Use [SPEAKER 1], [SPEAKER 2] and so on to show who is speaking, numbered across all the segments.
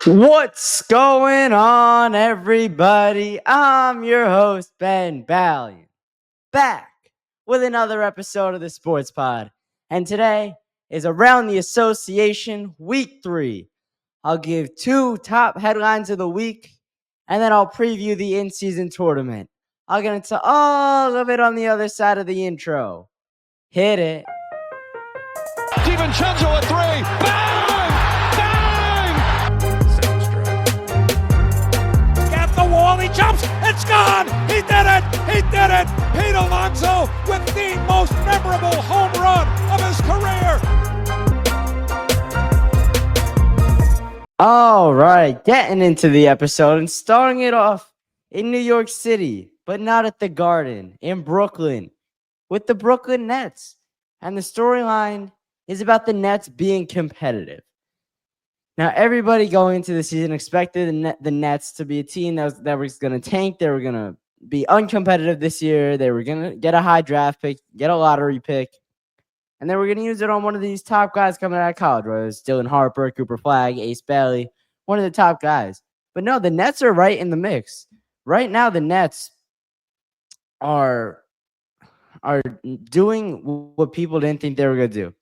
[SPEAKER 1] What's going on, everybody? I'm your host, Ben Ballion, back with another episode of the Sports Pod. And today is Around the Association Week 3. I'll give two top headlines of the week, and then I'll preview the in-season tournament. I'll get into all of it on the other side of the intro. Hit it.
[SPEAKER 2] DiVincenzo at three. Bang! Bang!
[SPEAKER 3] At the wall, he jumps. It's gone. He did it. He did it. Pete Alonso with the most memorable home run of his career.
[SPEAKER 1] All right, getting into the episode and starting it off in New York City, but not at the Garden, in Brooklyn, with the Brooklyn Nets. And the storyline is about the Nets being competitive. Now, everybody going into the season expected the Nets to be a team that was going to tank. They were going to be uncompetitive this year. They were going to get a high draft pick, get a lottery pick, and they were going to use it on one of these top guys coming out of college, whether it's Dylan Harper, Cooper Flagg, Ace Bailey, one of the top guys. But no, the Nets are right in the mix. Right now, the Nets are doing what people didn't think they were going to do.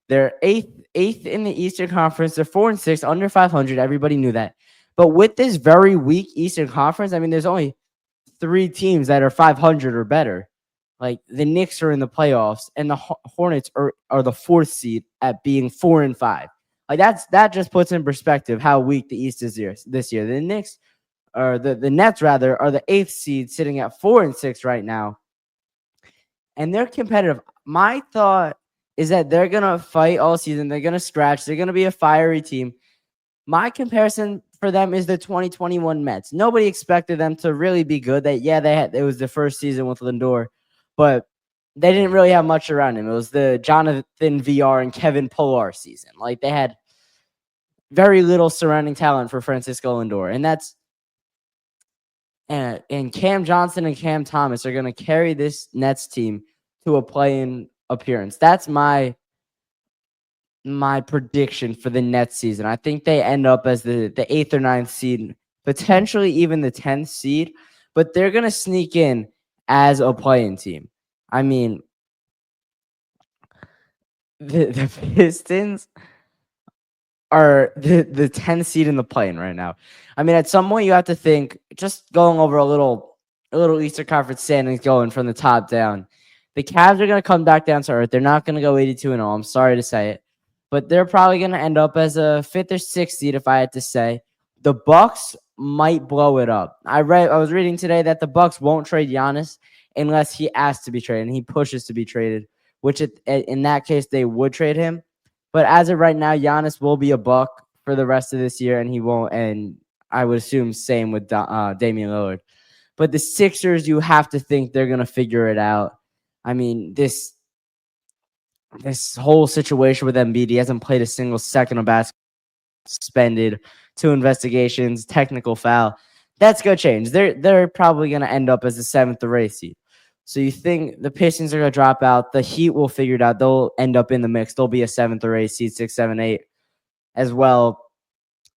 [SPEAKER 1] They're eighth in the Eastern Conference. They're 4-6, under 500. Everybody knew that. But with this very weak Eastern Conference, I mean, there's only 3 teams that are 500 or better. Like the Knicks are in the playoffs, and the Hornets are the 4th seed at being 4-5. Like that just puts in perspective how weak the East is this year. The Knicks, or the Nets rather, are the 8th seed, sitting at 4-6 right now, and they're competitive. My thought is that they're gonna fight all season. They're gonna scratch. They're gonna be a fiery team. My comparison for them is the 2021 Mets. Nobody expected them to really be good. It was the first season with Lindor, but they didn't really have much around him. It was the Jonathan VR and Kevin Pillar season. Like, they had very little surrounding talent for Francisco Lindor, and that's and Cam Johnson and Cam Thomas are going to carry this Nets team to a play-in appearance. That's my prediction for the Nets season. I think they end up as the 8th or 9th seed, potentially even the 10th seed, but they're going to sneak in as a play-in team. I mean, the Pistons are the 10th seed in the play-in right now. I mean, at some point you have to think, just going over a little Eastern Conference standings going from the top down. The Cavs are going to come back down to earth. They're not going to go 82-0. I'm sorry to say it, but they're probably going to end up as a 5th or 6th seed, if I had to say. The Bucks might blow it up. I was reading today that the Bucks won't trade Giannis unless he asks to be traded and he pushes to be traded, which in that case they would trade him. But as of right now, Giannis will be a Buck for the rest of this year, and he won't. And I would assume same with Damian Lillard. But the Sixers, you have to think they're going to figure it out. I mean, this whole situation with Embiid, he hasn't played a single second of basketball, suspended, 2 investigations, technical foul. That's going to change. They're probably going to end up as the 7th or 8th seed. So you think the Pistons are going to drop out. The Heat will figure it out. They'll end up in the mix. They'll be a 7th or 8th seed, 6, 7, 8 as well.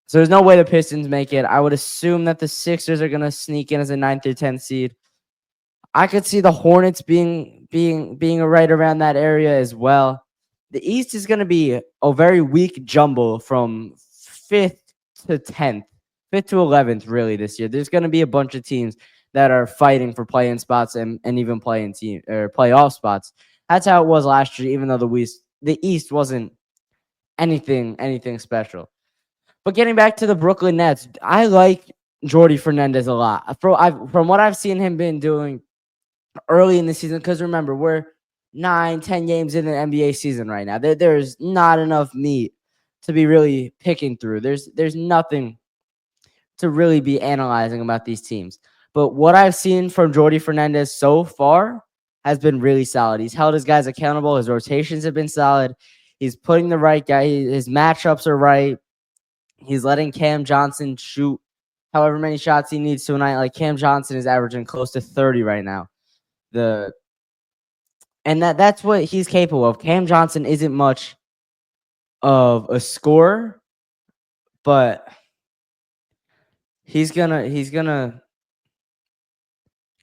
[SPEAKER 1] So there's no way the Pistons make it. I would assume that the Sixers are going to sneak in as a 9th or 10th seed. I could see the Hornets being right around that area as well. The East is going to be a very weak jumble from 5th to 10th, 5th to 11th, really, this year. There's going to be a bunch of teams that are fighting for play-in spots and even play-in team or playoff spots. That's how it was last year, even though the East wasn't anything special. But getting back to the Brooklyn Nets, I like Jordi Fernandez a lot. From what I've seen him been doing early in the season, because remember, we're 9-10 games in the NBA season right now. There's not enough meat to be really picking through. There's nothing to really be analyzing about these teams. But what I've seen from Jordi Fernandez so far has been really solid. He's held his guys accountable. His rotations have been solid. He's putting the right guy. His matchups are right. He's letting Cam Johnson shoot however many shots he needs to a night. Like, Cam Johnson is averaging close to 30 right now. And that's what he's capable of. Cam Johnson isn't much of a scorer, but he's gonna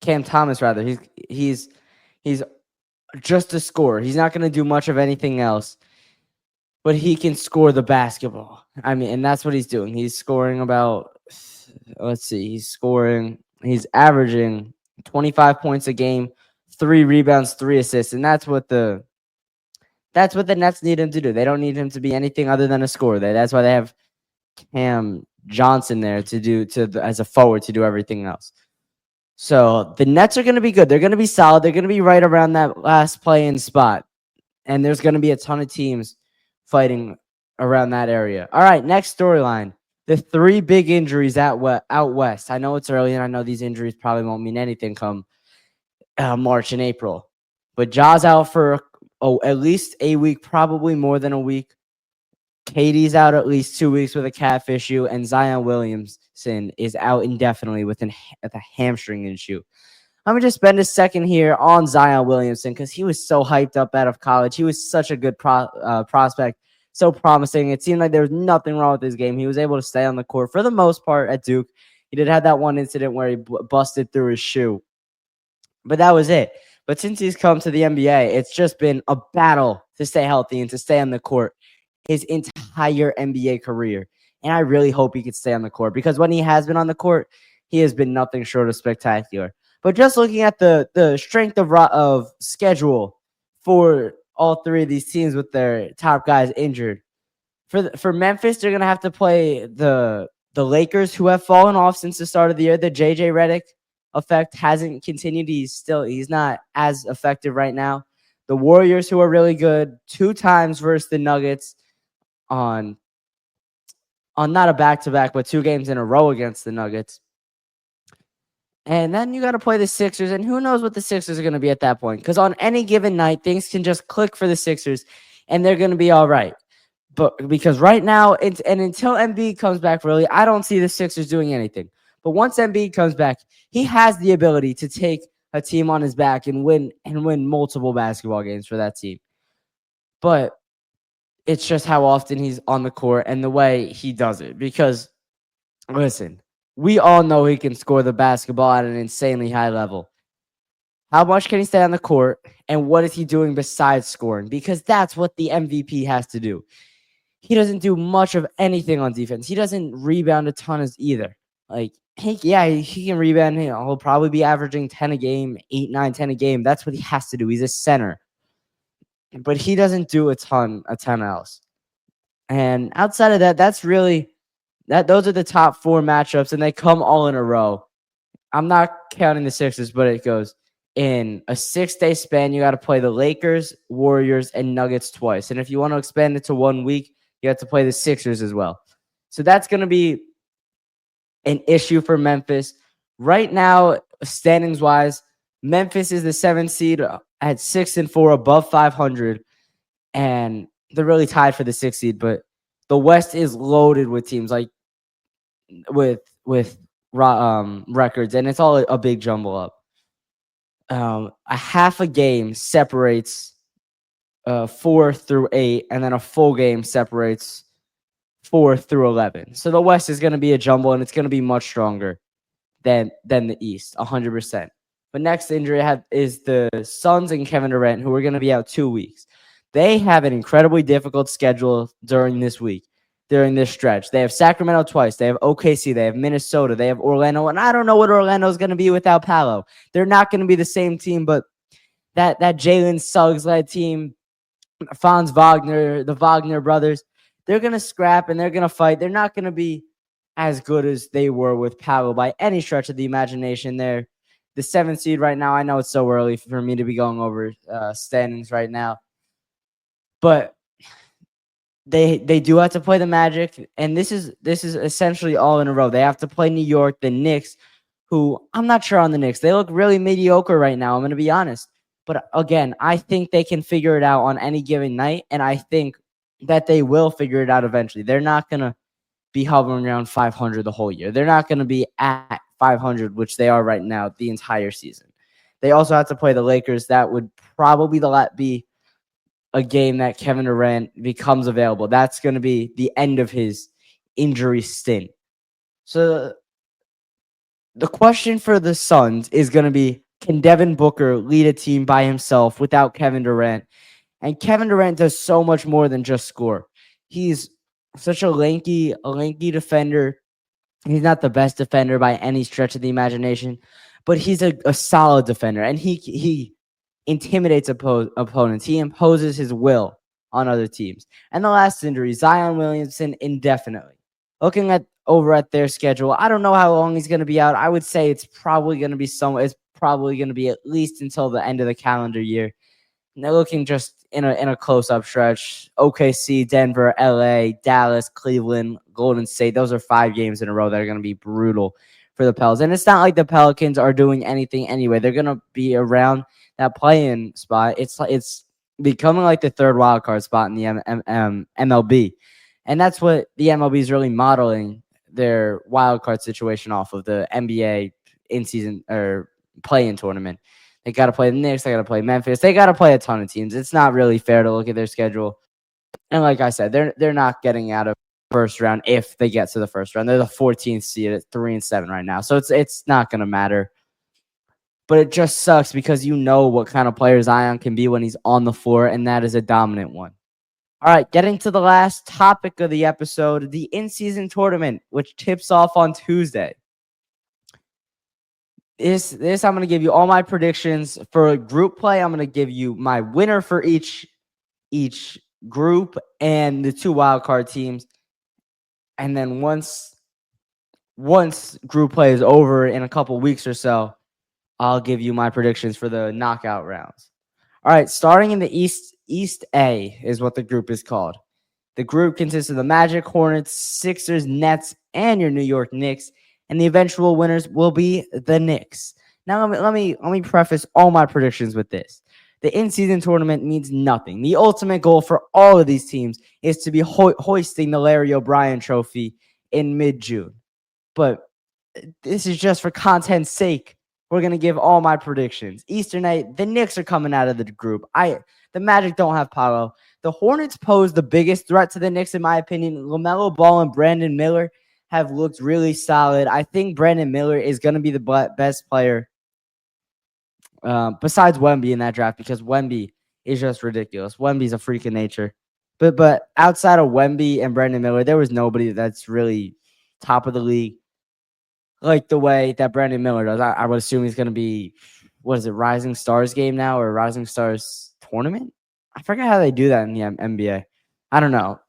[SPEAKER 1] Cam Thomas rather. He's just a scorer. He's not gonna do much of anything else, but he can score the basketball. I mean, and that's what he's doing. He's scoring about, let's see, he's averaging 25 points a game, 3 rebounds, 3 assists, and that's what the Nets need him to do. They don't need him to be anything other than a scorer. That's why they have Cam Johnson there as a forward to do everything else. So the Nets are going to be good. They're going to be solid. They're going to be right around that last play-in spot, and there's going to be a ton of teams fighting around that area. All right, next storyline. The 3 big injuries out west. I know it's early, and I know these injuries probably won't mean anything come March and April. But Ja's out for at least a week, probably more than a week. KD's out at least 2 weeks with a calf issue, and Zion Williamson is out indefinitely with a hamstring issue. I'm going to spend a second here on Zion Williamson because he was so hyped up out of college. He was such a good prospect, so promising. It seemed like there was nothing wrong with his game. He was able to stay on the court for the most part at Duke. He did have that one incident where he busted through his shoe, but that was it. But since he's come to the NBA, it's just been a battle to stay healthy and to stay on the court his entire NBA career. And I really hope he could stay on the court because when he has been on the court, he has been nothing short of spectacular. But just looking at the strength of schedule for all 3 of these teams with their top guys injured, for Memphis, they're gonna have to play the Lakers, who have fallen off since the start of the year. The JJ Redick effect hasn't continued. He's not as effective right now. The Warriors, who are really good, 2 times versus the Nuggets on not a back-to-back, but 2 games in a row against the Nuggets. And then you got to play the Sixers, and who knows what the Sixers are going to be at that point. Because on any given night, things can just click for the Sixers, and they're going to be all right. But because right now, and until Embiid comes back, really, I don't see the Sixers doing anything. But once Embiid comes back, he has the ability to take a team on his back and win multiple basketball games for that team. But it's just how often he's on the court and the way he does it. Because, listen, we all know he can score the basketball at an insanely high level. How much can he stay on the court, and what is he doing besides scoring? Because that's what the MVP has to do. He doesn't do much of anything on defense. He doesn't rebound a ton either. Like, he can rebound. He'll probably be averaging 10 a game, 8, 9, 10 a game. That's what he has to do. He's a center. But he doesn't do a ton else. And outside of that, that's really those are the top 4 matchups, and they come all in a row. I'm not counting the Sixers, but it goes in a 6-day span. You got to play the Lakers, Warriors, and Nuggets twice. And if you want to expand it to 1 week, you have to play the Sixers as well. So that's going to be an issue for Memphis. Right now, standings-wise, Memphis is the 7th seed at 6-4, above 500, and they're really tied for the 6th seed. But the West is loaded with teams like with records, and it's all a big jumble up. A half a game separates 4 through 8, and then a full game separates 4 through 11. So the West is going to be a jumble, and it's going to be much stronger than the East, 100%. But next injury is the Suns and Kevin Durant, who are going to be out 2 weeks. They have an incredibly difficult schedule during this stretch. They have Sacramento twice. They have OKC. They have Minnesota. They have Orlando. And I don't know what Orlando is going to be without Paolo. They're not going to be the same team, but that Jalen Suggs-led team, Franz Wagner, the Wagner brothers, they're going to scrap and they're going to fight. They're not going to be as good as they were with Paolo by any stretch of the imagination. They're the 7th seed right now. I know it's so early for me to be going over standings right now, but they do have to play the Magic, and this is essentially all in a row. They have to play New York, the Knicks, who I'm not sure on the Knicks. They look really mediocre right now, I'm going to be honest. But again, I think they can figure it out on any given night, and I think that they will figure it out eventually. They're not going to be hovering around 500 the whole year. They're not going to be at 500, which they are right now, the entire season. They also have to play the Lakers. That would probably be a game that Kevin Durant becomes available. That's going to be the end of his injury stint. So The question for the Suns is going to be, can Devin Booker lead a team by himself without Kevin Durant? And Kevin Durant does so much more than just score. He's such a lanky defender. He's not the best defender by any stretch of the imagination, but he's a solid defender, and he intimidates opponents. He imposes his will on other teams. And the last injury, Zion Williamson, indefinitely. Looking at over at their schedule, I don't know how long he's going to be out. I would say it's probably going to be It's probably going to be at least until the end of the calendar year. And they're looking just in a close-up stretch. OKC, Denver, LA, Dallas, Cleveland, Golden State. Those are 5 games in a row that are going to be brutal for the Pelicans. And it's not like the Pelicans are doing anything anyway. They're going to be around that play-in spot. It's becoming like the third wild card spot in the MLB. And that's what the MLB is really modeling their wild card situation off of, the NBA in-season or play-in tournament. They got to play the Knicks. They got to play Memphis. They got to play a ton of teams. It's not really fair to look at their schedule. And like I said, they're not getting out of first round if they get to the first round. They're the 14th seed at 3-7 right now, so it's not going to matter. But it just sucks because you know what kind of player Zion can be when he's on the floor, and that is a dominant one. All right, getting to the last topic of the episode, the in-season tournament, which tips off on Tuesday. This I'm going to give you all my predictions for group play. I'm going to give you my winner for each group and the 2 wildcard teams. And then once group play is over in a couple weeks or so, I'll give you my predictions for the knockout rounds. All right, starting in the East A is what the group is called. The group consists of the Magic, Hornets, Sixers, Nets, and your New York Knicks. And the eventual winners will be the Knicks. Now, let me preface all my predictions with this. The in-season tournament means nothing. The ultimate goal for all of these teams is to be hoisting the Larry O'Brien trophy in mid-June. But this is just for content's sake. We're going to give all my predictions. Eastern A, the Knicks are coming out of the group. The Magic don't have Paolo. The Hornets pose the biggest threat to the Knicks, in my opinion. LaMelo Ball and Brandon Miller have looked really solid. I think Brandon Miller is going to be the best player besides Wemby in that draft, because Wemby is just ridiculous. Wemby's a freak of nature. But outside of Wemby and Brandon Miller, there was nobody that's really top of the league like the way that Brandon Miller does. I would assume he's going to be, what is it, Rising Stars game now, or Rising Stars tournament? I forget how they do that in the NBA. I don't know.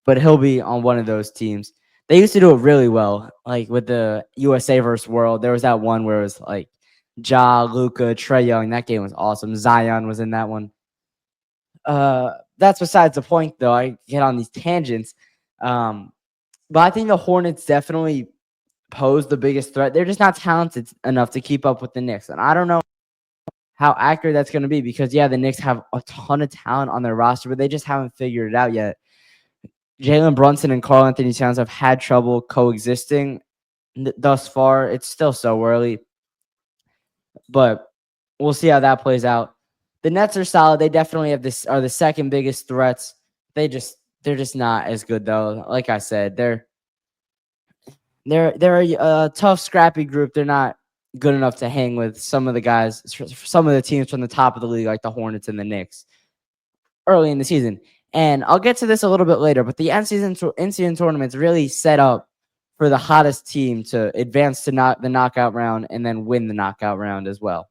[SPEAKER 1] But he'll be on one of those teams. They used to do it really well, like with the USA versus World. There was that one where it was like Ja, Luka, Trae Young. That game was awesome. Zion was in that one. That's besides the point, though. I get on these tangents. But I think the Hornets definitely pose the biggest threat. They're just not talented enough to keep up with the Knicks. And I don't know how accurate that's going to be because, yeah, the Knicks have a ton of talent on their roster, but they just haven't figured it out yet. Jalen Brunson and Karl Anthony Towns have had trouble coexisting thus far. It's still so early, but we'll see how that plays out. The Nets are solid. They definitely are the second biggest threats. They're just not as good though. Like I said, they're a tough, scrappy group. They're not good enough to hang with some of the guys, some of the teams from the top of the league, like the Hornets and the Knicks early in the season. And I'll get to this a little bit later, but the in-season tournament's really set up for the hottest team to advance to the knockout round and then win the knockout round as well.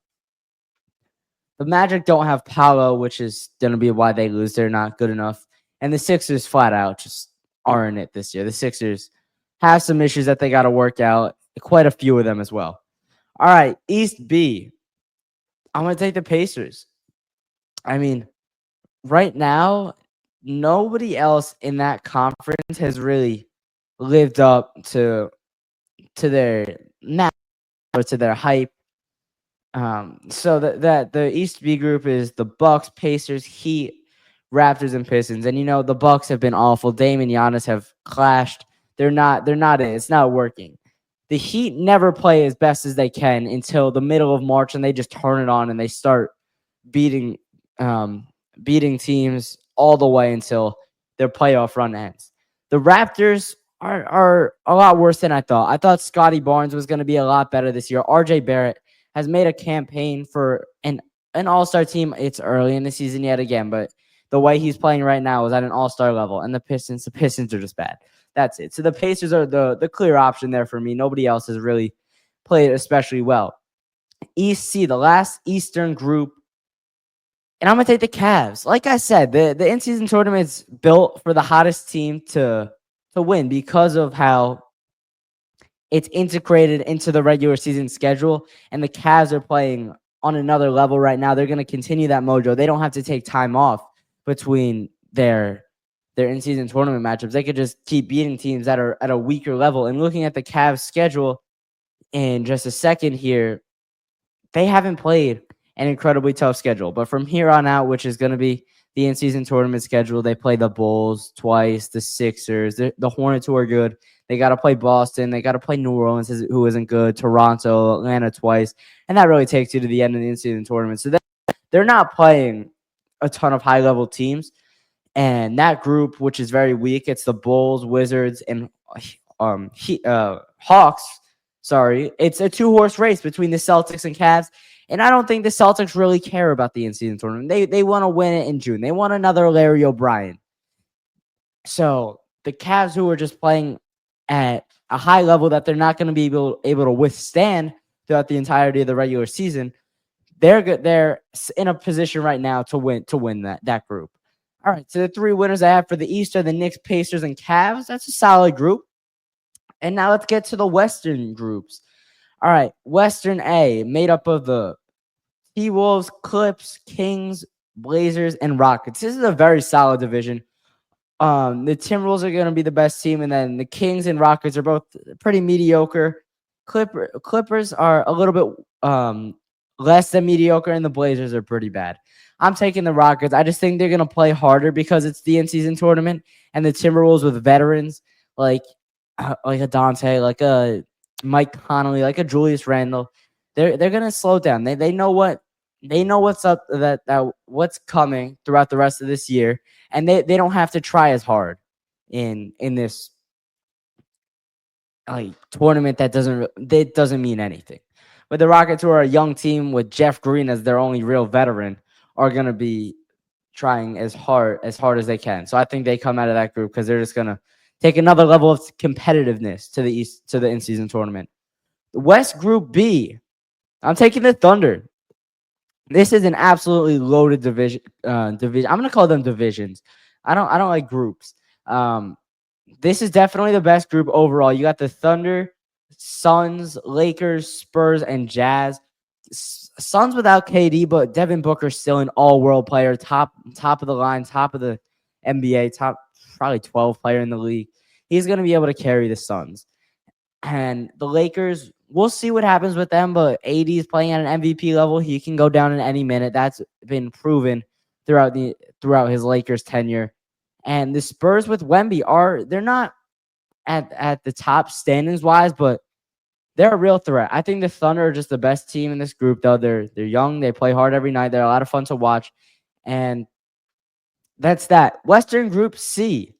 [SPEAKER 1] The Magic don't have Paolo, which is going to be why they lose. They're not good enough. And the Sixers flat out just aren't it this year. The Sixers have some issues that they got to work out, quite a few of them as well. All right, East B. I'm going to take the Pacers. I mean, right now, nobody else in that conference has really lived up to their map or to their hype. So that the East B group is the Bucks, Pacers, Heat, Raptors, and Pistons. And the Bucks have been awful. Dame and Giannis have clashed. They're not in. It's not working. The Heat never play as best as they can until the middle of March, and they just turn it on and they start beating teams all the way until their playoff run ends. The Raptors are a lot worse than I thought. I thought Scotty Barnes was going to be a lot better this year. RJ Barrett has made a campaign for an all-star team. It's early in the season yet again, but the way he's playing right now is at an all-star level, and the Pistons are just bad. That's it. So the Pacers are the clear option there for me. Nobody else has really played especially well. East C, the last Eastern group, and I'm going to take the Cavs. Like I said, the in-season tournament's built for the hottest team to win because of how it's integrated into the regular season schedule, and the Cavs are playing on another level right now. They're going to continue that mojo. They don't have to take time off between their in-season tournament matchups. They could just keep beating teams that are at a weaker level. And looking at the Cavs schedule in just a second here, they haven't played an incredibly tough schedule. But from here on out, which is going to be the in-season tournament schedule, they play the Bulls twice, the Sixers, the Hornets, who are good. They got to play Boston. They got to play New Orleans, who isn't good, Toronto, Atlanta twice. And that really takes you to the end of the in-season tournament. So they're not playing a ton of high-level teams. And that group, which is very weak, it's the Bulls, Wizards, and Hawks. Sorry, it's a two-horse race between the Celtics and Cavs. And I don't think the Celtics really care about the in-season tournament. They want to win it in June. They want another Larry O'Brien. So the Cavs, who are just playing at a high level that they're not going to be able to withstand throughout the entirety of the regular season, they're good. They're in a position right now to win that group. All right, so the three winners I have for the East are the Knicks, Pacers, and Cavs. That's a solid group. And now let's get to the Western groups. All right, Western A, made up of the T-Wolves, Clips, Kings, Blazers, and Rockets. This is a very solid division. The Timberwolves are going to be the best team, and then the Kings and Rockets are both pretty mediocre. Clippers are a little bit less than mediocre, and the Blazers are pretty bad. I'm taking the Rockets. I just think they're going to play harder because it's the in-season tournament, and the Timberwolves with veterans like a Dante, like a Mike Conley, like a Julius Randle, they're going to slow down. They know what's up, that what's coming throughout the rest of this year, and they don't have to try as hard in this tournament that doesn't mean anything. But the Rockets, who are a young team with Jeff Green as their only real veteran, are going to be trying as hard as they can. So I think they come out of that group because they're just going to take another level of competitiveness to the in-season tournament. The West Group B, I'm taking the Thunder. This is an absolutely loaded division. I'm going to call them divisions. I don't like groups. This is definitely the best group overall. You got the Thunder, Suns, Lakers, Spurs, and Jazz. Suns without KD, but Devin Booker still an all-world player, top of the line, top of the NBA, top probably 12 player in the league. He's going to be able to carry the Suns. And the Lakers, we'll see what happens with them, but AD is playing at an MVP level. He can go down in any minute. That's been proven throughout his Lakers tenure. And the Spurs with Wemby they're not at the top standings-wise, but they're a real threat. I think the Thunder are just the best team in this group, though. They're young. They play hard every night. They're a lot of fun to watch. And that's that. Western Group C,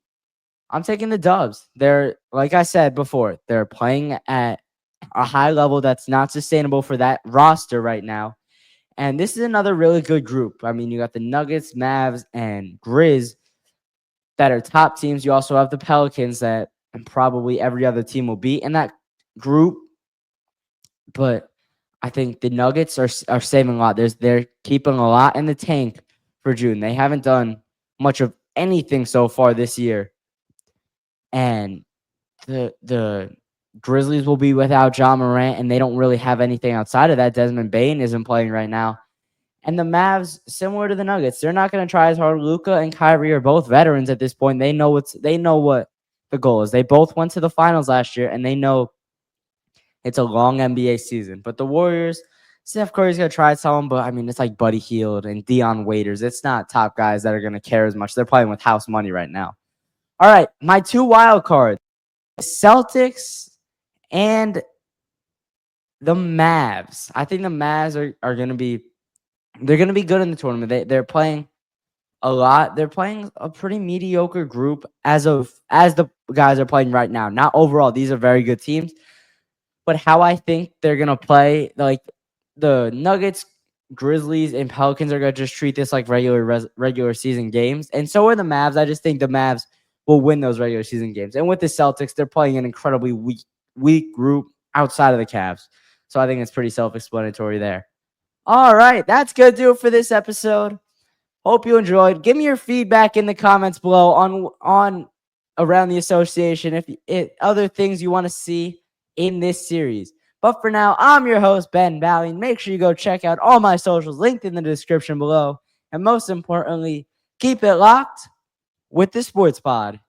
[SPEAKER 1] I'm taking the Dubs. They're, like I said before, they're playing at a high level that's not sustainable for that roster right now. And this is another really good group. I mean, you got the Nuggets, Mavs, and Grizz that are top teams. You also have the Pelicans that probably every other team will beat in that group. But I think the Nuggets are saving a lot. They're keeping a lot in the tank for June. They haven't done much of anything so far this year. And the Grizzlies will be without Ja Morant, and they don't really have anything outside of that. Desmond Bane isn't playing right now. And the Mavs, similar to the Nuggets, they're not going to try as hard. Luka and Kyrie are both veterans at this point. They know what the goal is. They both went to the finals last year, and they know it's a long NBA season. But the Warriors, Steph Curry's going to try some, but I mean, it's like Buddy Hield and Dion Waiters. It's not top guys that are going to care as much. They're playing with house money right now. All right, my two wild cards, Celtics and the Mavs. I think the Mavs are going to be good in the tournament. They're playing a lot. They're playing a pretty mediocre group as the guys are playing right now. Not overall, these are very good teams, but how I think they're gonna play, like the Nuggets, Grizzlies, and Pelicans are gonna just treat this like regular season games, and so are the Mavs. I just think the Mavs will win those regular season games. And with the Celtics, they're playing an incredibly weak group outside of the Cavs, so I think it's pretty self-explanatory there. All right, that's gonna do it for this episode. Hope you enjoyed. Give me your feedback in the comments below on around the association if other things you want to see in this series. But for now, I'm your host, Ben Valley. Make sure you go check out all my socials linked in the description below. And most importantly, keep it locked with the Sports Pod.